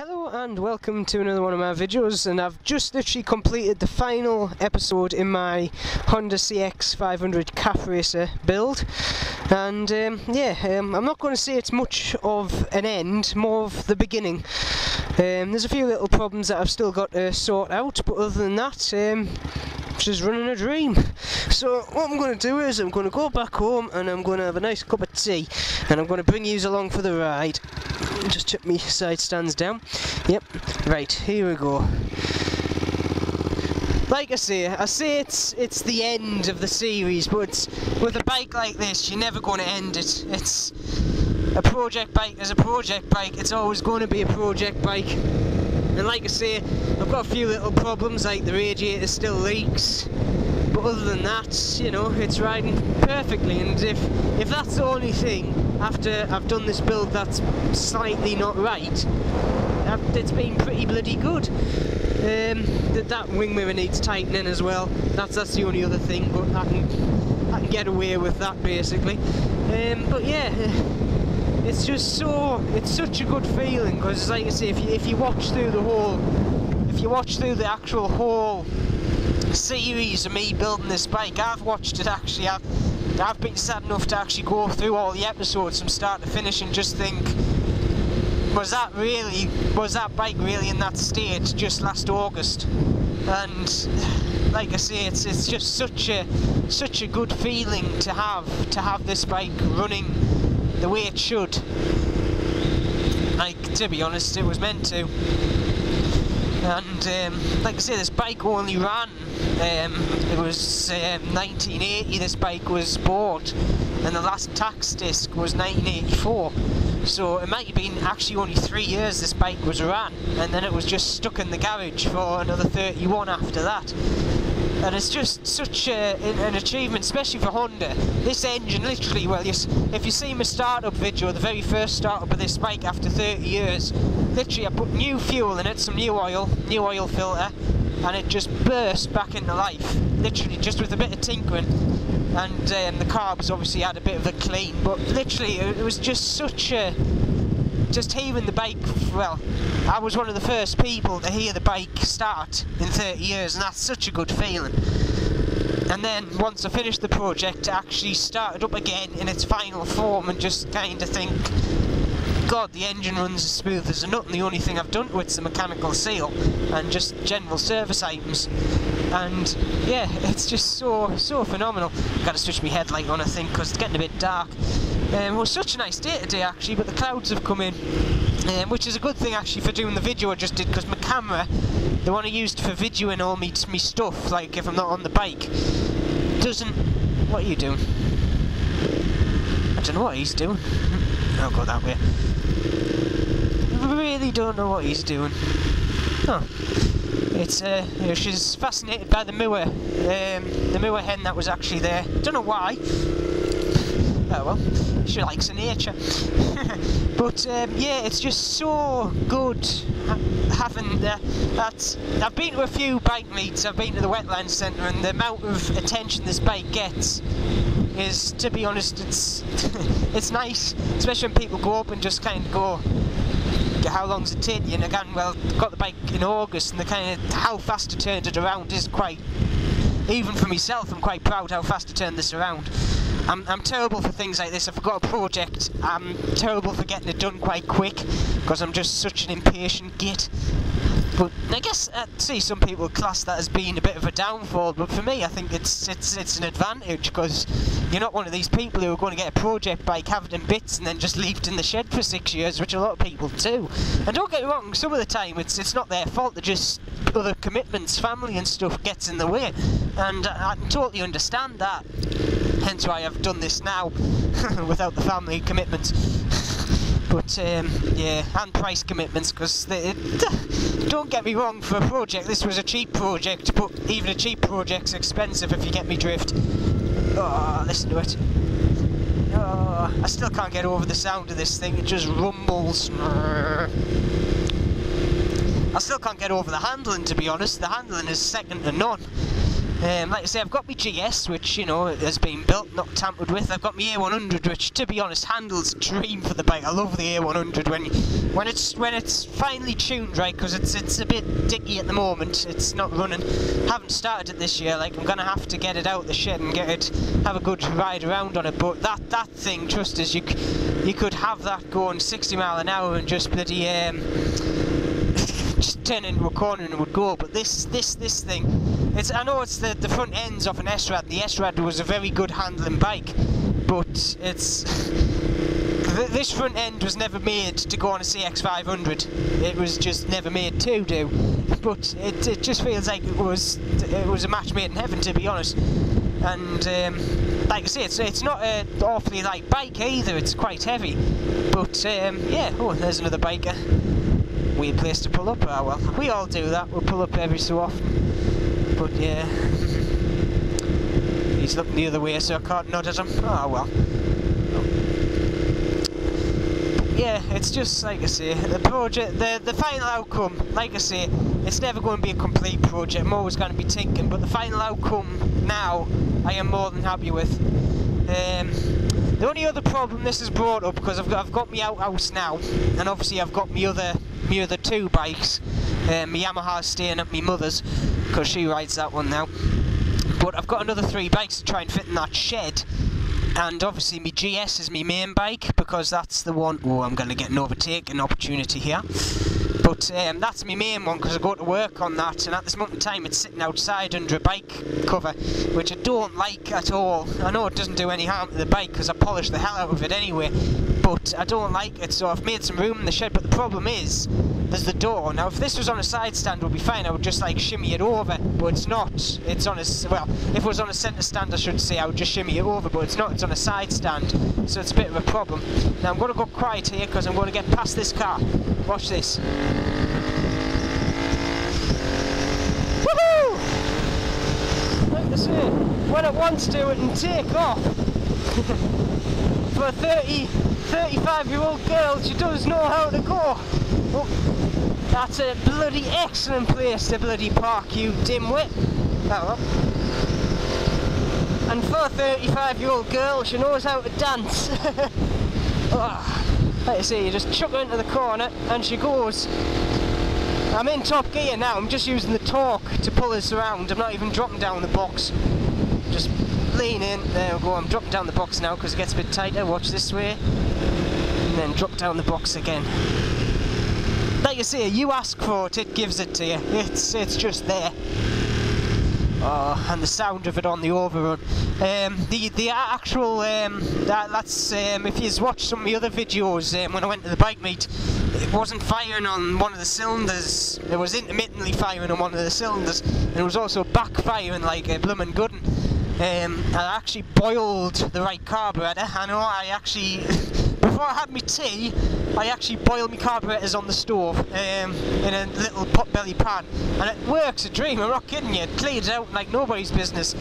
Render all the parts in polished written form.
Hello and welcome to another one of my videos, and I've just literally completed the final episode in my Honda CX 500 Cafe Racer build, and I'm not going to say it's much of an end, more of the beginning. There's a few little problems that I've still got to sort out, but other than that, just running a dream. So what I'm going to do is I'm going to go back home and I'm going to have a nice cup of tea, and I'm going to bring you along for the ride. Just chuck me side stands down. Yep, right, here we go. Like I say it's the end of the series, but with a bike like this, you're never going to end it. It's a project bike is a project bike. It's always going to be a project bike. And like I say, I've got a few little problems, like the radiator still leaks. But other than that, you know, it's riding perfectly. And if that's the only thing after I've done this build that's slightly not right, it's been pretty bloody good. That wing mirror needs tightening as well. That's the only other thing, but I can get away with that basically. But yeah, it's just it's such a good feeling, because like I say, if you watch through the actual whole series of me building this bike, I've watched it actually. I've been sad enough to actually go through all the episodes from start to finish and just think, was that bike really in that state just last August? And like I say, it's just such a good feeling to have this bike running the way it should. Like, to be honest, it was meant to. And like I say, this bike only ran, it was 1980 this bike was bought, and the last tax disc was 1984, so it might have been actually only 3 years this bike was ran, and then it was just stuck in the garage for another 31 after that. And it's just such an achievement, especially for Honda. This engine literally, well, if you see my startup video, the very first startup of this bike after 30 years, literally I put new fuel in it, some new oil filter, and it just burst back into life, literally just with a bit of tinkering. And the carbs obviously had a bit of a clean, but literally it was just such a... just hearing the bike, well, I was one of the first people to hear the bike start in 30 years, and that's such a good feeling. And then once I finished the project, I actually started up again in its final form and just kind of think, God, the engine runs as smooth as a nut, and the only thing I've done to it's the mechanical seal and just general service items. And yeah, it's just so phenomenal. I've got to switch my headlight on, I think, because it's getting a bit dark. It was such a nice day today actually, but the clouds have come in, which is a good thing actually for doing the video I just did, because my camera, the one I used for videoing all me stuff, like if I'm not on the bike, doesn't... What are you doing? I don't know what he's doing. I'll go that way. I really don't know what he's doing. Oh. It's she's fascinated by the moor hen that was actually there. Don't know why. Oh well, she likes the nature. But yeah, it's just so good having that. I've been to a few bike meets, I've been to the wetland centre, and the amount of attention this bike gets is, to be honest, it's nice, especially when people go up and just kind of go, how long's it take you? And again, well, got the bike in August, and the kind of how fast I turned it around is quite, even for myself, I'm quite proud how fast I turned this around. I'm terrible for things like this. If I've got a project, I'm terrible for getting it done quite quick, because I'm just such an impatient git. But I guess I'd see some people class that as being a bit of a downfall, but for me I think it's an advantage, because you're not one of these people who are going to get a project bike, have it in bits, and then just leave it in the shed for 6 years, which a lot of people do. And don't get me wrong, some of the time it's not their fault, they're just other commitments, family and stuff gets in the way, and I can totally understand that. Hence why I've done this now, without the family commitments. But yeah, and price commitments, because don't get me wrong, for a project this was a cheap project, but even a cheap project's expensive if you get me drift. Oh, listen to it. Oh, I still can't get over the sound of this thing, it just rumbles. I still can't get over the handling, to be honest. The handling is second to none. Like I say, I've got my GS, which, you know, has been built, not tampered with. I've got my A100, which, to be honest, handles a dream for the bike. I love the A100 when it's finally tuned right, because it's a bit dicky at the moment. It's not running. Haven't started it this year. Like, I'm gonna have to get it out of the shed and have a good ride around on it. But that thing, trust us, you could have that going 60 mile an hour and just bloody just turn into a corner and it would go. But this thing, I know it's the front ends of an S-Rad. The S-Rad was a very good handling bike, but this front end was never made to go on a CX500. It was just never made to do. But it just feels like it was a match made in heaven, to be honest. And like I say, it's not an awfully light bike either. It's quite heavy. But yeah. Oh, there's another biker. Weird place to pull up. Oh well, we all do that. We'll pull up every so often. But yeah, he's looking the other way, so I can't nod at him. Oh well. But yeah, it's just like I say, the project, the final outcome. Like I say, it's never going to be a complete project. I'm always going to be tinkering, but the final outcome now, I am more than happy with. The only other problem this has brought up, because I've got my outhouse now, and obviously I've got my other two bikes. My Yamaha's staying at my mother's, because she rides that one now. But I've got another 3 bikes to try and fit in that shed. And obviously my GS is my main bike, because that's the one. Oh, I'm going to get an overtaking opportunity here. But that's my main one, because I go to work on that, and at this moment in time it's sitting outside under a bike cover, which I don't like at all. I know it doesn't do any harm to the bike, because I polish the hell out of it anyway, but I don't like it, so I've made some room in the shed. But the problem is, there's the door. Now if this was on a side stand, it would be fine. I would just like shimmy it over, but it's not. It's on a, well, if it was on a centre stand, I should say, I would just shimmy it over, but it's not. It's on a side stand, so it's a bit of a problem. Now I'm going to go quiet here, because I'm going to get past this car. Watch this. Woohoo! Like I say, when it wants to, it can take off. For a 35-year-old girl, she does know how to go. Oh, that's a bloody excellent place to bloody park, you dimwit. Oh, well. And for a 35-year-old girl, she knows how to dance. Oh, like I say, you just chuck her into the corner and she goes. I'm in top gear now. I'm just using the torque to pull us around. I'm not even dropping down the box. Just lean in. There we go. I'm dropping down the box now because it gets a bit tighter. Watch this way. And then drop down the box again. Like I say, you ask for it, it gives it to you. It's just there. Oh, and the sound of it on the overrun. The actual that's if you've watched some of the other videos when I went to the bike meet, it wasn't firing on one of the cylinders. It was intermittently firing on one of the cylinders, and it was also backfiring like a bloomin' gun. I actually boiled the right carburetor. I know I actually before I had my tea, I actually boiled my carburetors on the stove in a little pot-belly pan, and it works a dream. I'm not kidding you. It cleared out like nobody's business.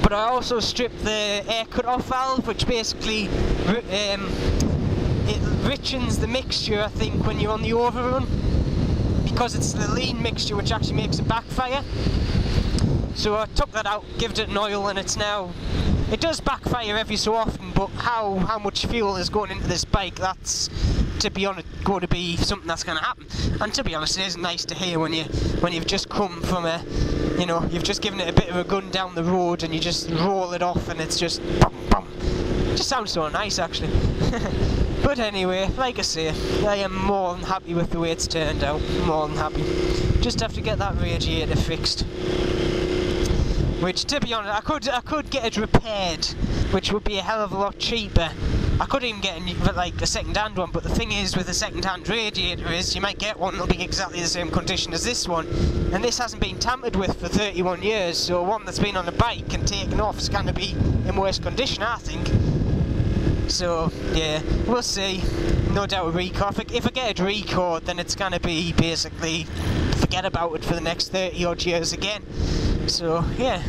But I also stripped the air cut-off valve, which basically it richens the mixture, I think, when you're on the overrun, because it's the lean mixture which actually makes it backfire. So I took that out, gave it an oil, and it's now. It does backfire every so often, but how much fuel is going into this bike, that's, to be honest, going to be something that's going to happen. And to be honest, it is nice to hear when you've just come from a, you know, you've just given it a bit of a gun down the road and you just roll it off and it's just bum, bum. It just sounds so nice, actually. But anyway, like I say, I am more than happy with the way it's turned out. More than happy. Just have to get that radiator fixed. Which, to be honest, I could get it repaired, which would be a hell of a lot cheaper. I could even get like a second-hand one, but the thing is with a second-hand radiator is you might get one that'll be exactly the same condition as this one, and this hasn't been tampered with for 31 years, so one that's been on a bike and taken off is going to be in worse condition, I think. So yeah, we'll see. No doubt a record. If I get a record, then it's going to be basically forget about it for the next 30 odd years again. So yeah,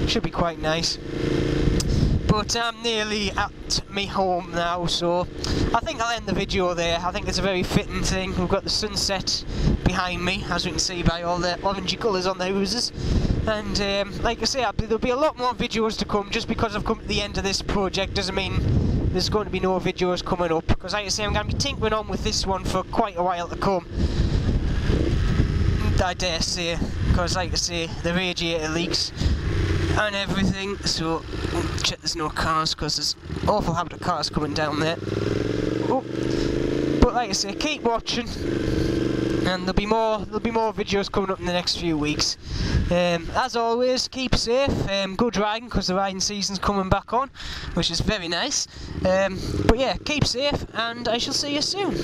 should be quite nice. But I'm nearly at me home now, so I think I'll end the video there. I think it's a very fitting thing. We've got the sunset behind me, as we can see by all the orangey colours on the houses. And like I say, there'll be a lot more videos to come. Just because I've come to the end of this project doesn't mean there's going to be no videos coming up, because like I say, I'm going to be tinkering on with this one for quite a while to come, I dare say, because like I say, the radiator leaks and everything. So check there's no cars, because there's an awful habit of cars coming down there. Oh. But like I say, keep watching, and there'll be more videos coming up in the next few weeks. As always, keep safe, good riding, because the riding season's coming back on, which is very nice. But yeah, keep safe, and I shall see you soon.